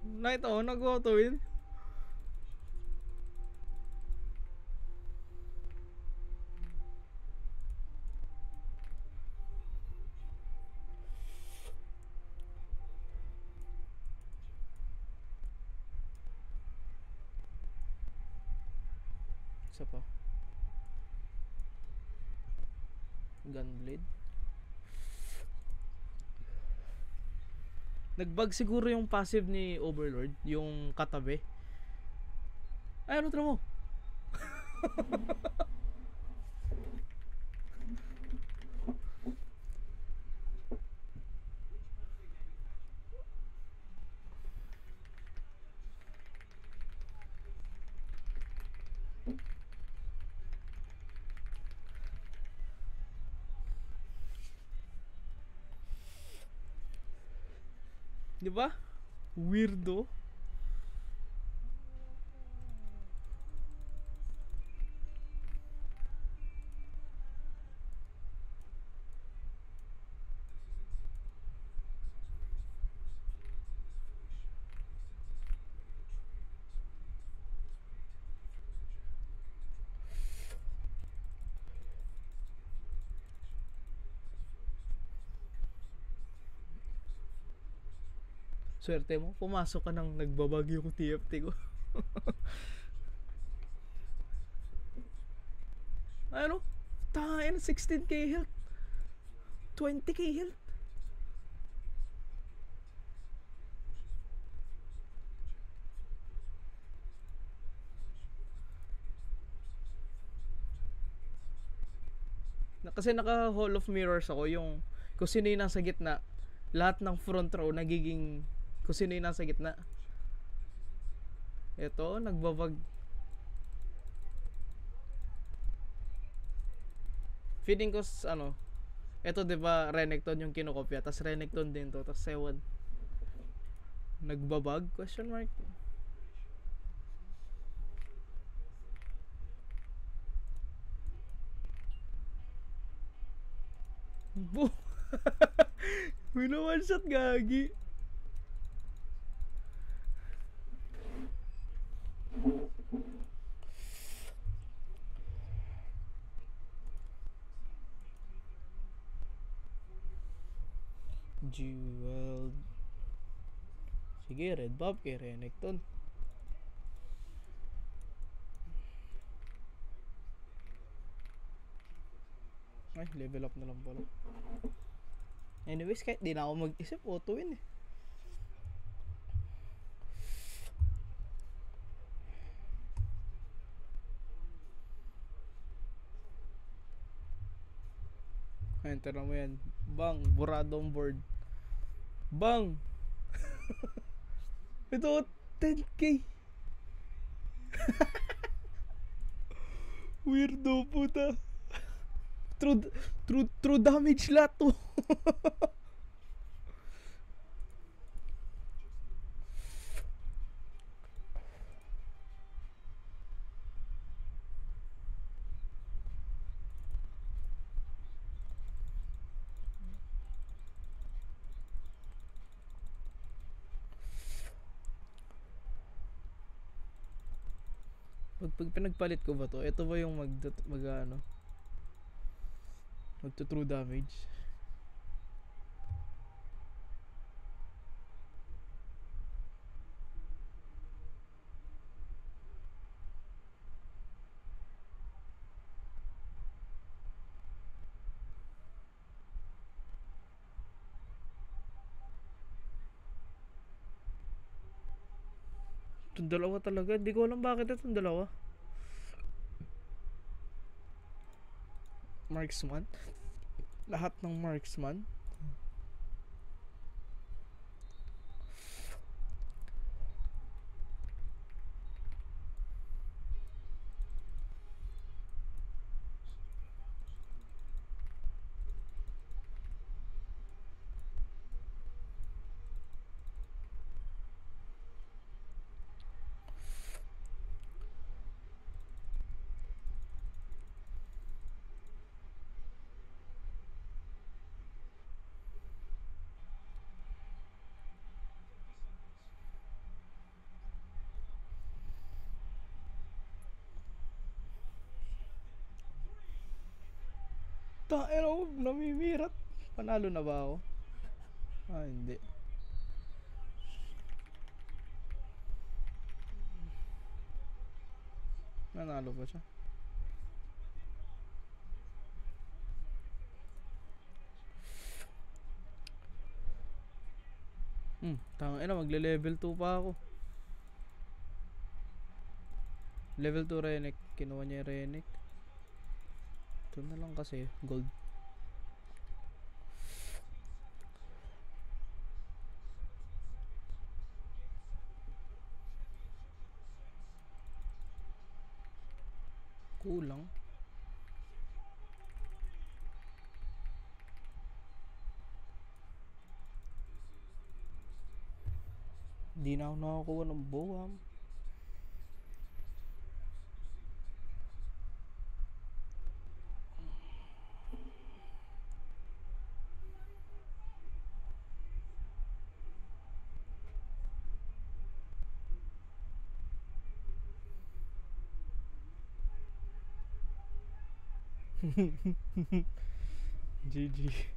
Nakita ko, nag-auto-win. Isa pa. Gunblade. Nagbug siguro yung passive ni Overlord, yung katabi. Ay, ano tira mo? Di ba? Weirdo. Swerte mo, pumasok ka ng nagbabagyo yung TFT ko. Ano? Tain, 16k health. 20k health. Kasi naka Hall of Mirrors ako, yung kung sino yung nasa gitna, lahat ng front row nagiging kung sino yung nasa gitna. Ito, nagbabag. Feeling ko ano, ito 'di ba Renekton yung kinokopya, tas Renekton din to, tas Sewan. Nagbabag? Question mark. Boom! Wino one shot gagi. Jewel. Sige, red buff kay Renekton. Ay, level up na lang pala. Anyways, kahit di na ako mag-isip, auto win eh. Ayun, tara mo yan. Bang, buradong board. Bang! Ito, 10k. Weirdo puta. True damage lahat to. Pag pinagpalit ko ba to, ito ba yung mag ano, magto true damage? Itong dalawa talaga, hindi ko alam bakit itong dalawa. Marksman? Lahat ng marksman? Tayo, namimirat. Panalo na ba ako? Ah, hindi. Nanalo pa siya. Tangina, magle-level 2 pa ako. Level 2 Renek. Kinuha niya yung Renek. Ito na lang kasi. Gold. Kulang. Hindi na ako nakakuha ng boam. GG.